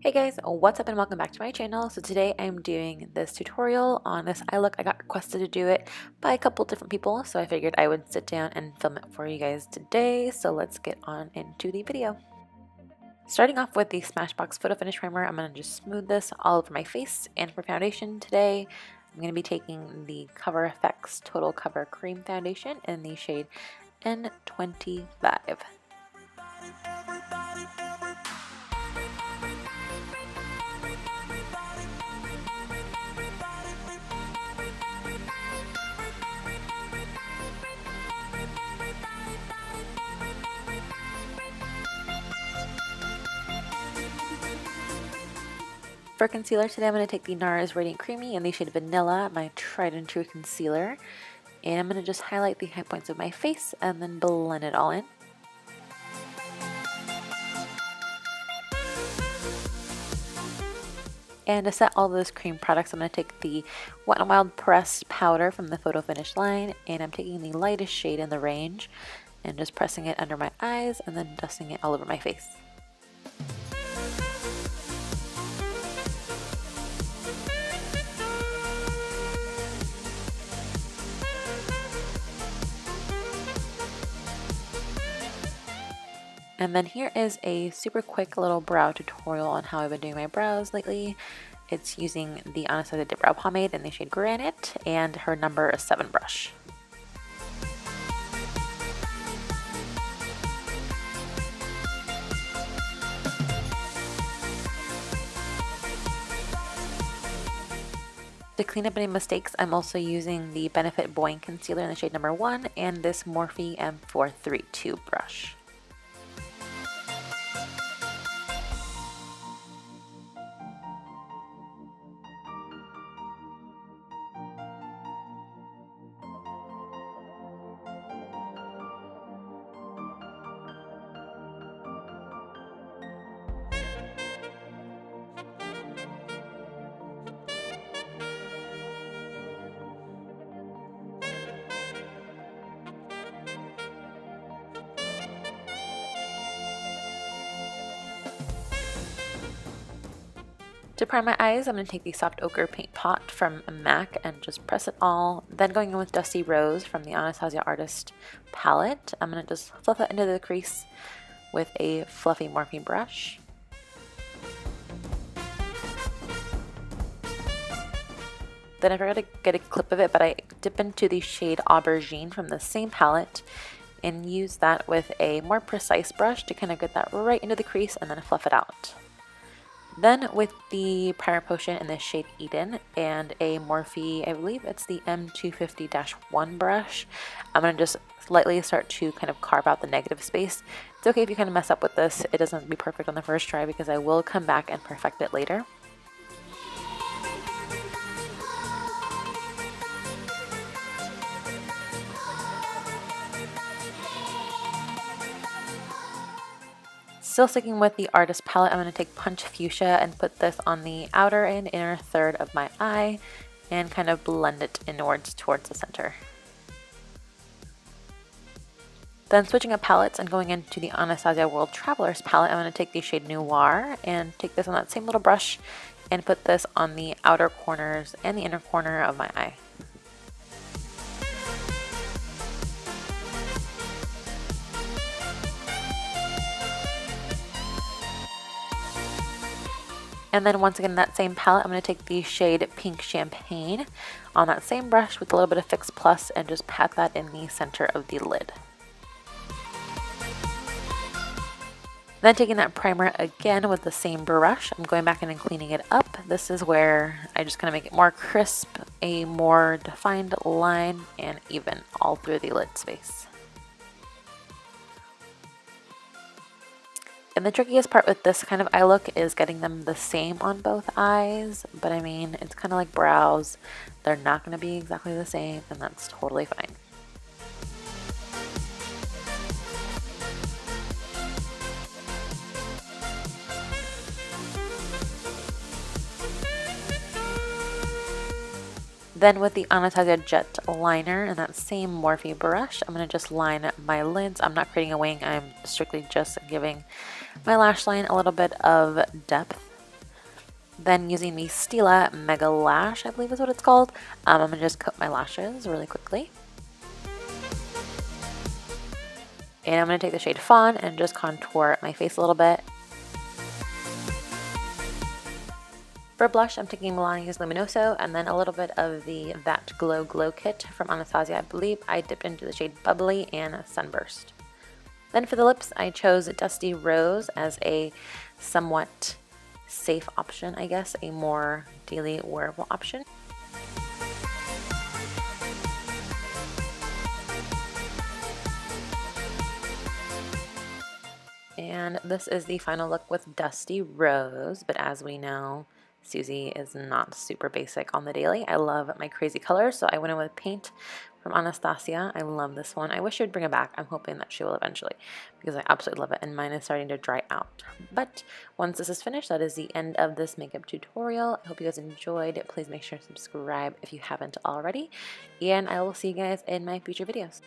Hey guys, what's up and welcome back to my channel. So today I'm doing this tutorial on this eye look. I got requested to do it by a couple different people, so I figured I would sit down and film it for you guys today. So let's get on into the video. Starting off with the Smashbox Photofinish primer, I'm going to just smooth this all over my face. And for foundation today, I'm going to be taking the Cover FX Total Cover Cream Foundation in the shade N25. For concealer today, I'm going to take the Nars Radiant Creamy in the shade Vanilla, my tried and true concealer. And I'm going to just highlight the high points of my face and then blend it all in. And to set all those cream products, I'm going to take the Wet n Wild Pressed Powder from the Photofinish line. And I'm taking the lightest shade in the range and just pressing it under my eyes and then dusting it all over my face. And then here is a super quick little brow tutorial on how I've been doing my brows lately. It's using the Anastasia Dipbrow pomade in the shade Granite and her number 7 brush. To clean up any mistakes, I'm also using the Benefit Boing concealer in the shade number 1 and this Morphe M432 brush. To prime my eyes, I'm going to take the Soft Ochre Paint Pot from MAC and just press it all. Then going in with Dusty Rose from the Anastasia Artist palette, I'm going to just fluff it into the crease with a fluffy Morphe brush. Then I forgot to get a clip of it, but I dip into the shade Aubergine from the same palette and use that with a more precise brush to kind of get that right into the crease and then fluff it out. Then with the primer potion in the shade Eden and a Morphe, I believe it's the M250-1 brush, I'm going to just lightly start to kind of carve out the negative space. It's okay if you kind of mess up with this. It doesn't have to be perfect on the first try because I will come back and perfect it later. Still sticking with the artist palette, I'm going to take Punch Fuchsia and put this on the outer and inner third of my eye and kind of blend it inwards towards the center. Then switching up palettes and going into the Anastasia World Travelers palette, I'm going to take the shade Noir and take this on that same little brush and put this on the outer corners and the inner corner of my eye. And then once again, that same palette, I'm going to take the shade Pink Champagne on that same brush with a little bit of Fix Plus and just pat that in the center of the lid. Then taking that primer again with the same brush, I'm going back in and cleaning it up. This is where I just kind of make it more crisp, a more defined line, and even all through the lid space. And the trickiest part with this kind of eye look is getting them the same on both eyes, but I mean, it's kind of like brows. They're not going to be exactly the same, and that's totally fine. Then with the Anastasia Jet Liner and that same Morphe brush, I'm going to just line my lids. I'm not creating a wing, I'm strictly just giving my lash line a little bit of depth. Then using the Stila Mega Lash, I believe is what it's called, I'm going to just coat my lashes really quickly. And I'm going to take the shade Fawn and just contour my face a little bit. For blush, I'm taking Milani's Luminoso and then a little bit of the That Glow kit from Anastasia. I believe I dipped into the shade Bubbly and Sunburst. Then for the lips, I chose Dusty Rose as a somewhat safe option, I guess, a more daily wearable option. And this is the final look with Dusty Rose, but as we know, Susie is not super basic on the daily. I love my crazy colors, so I went in with Paint from Anastasia. I love this one. I wish she would bring it back. I'm hoping that she will eventually because I absolutely love it, and mine is starting to dry out. But once this is finished, that is the end of this makeup tutorial. I hope you guys enjoyed. Please make sure to subscribe if you haven't already, and I will see you guys in my future videos.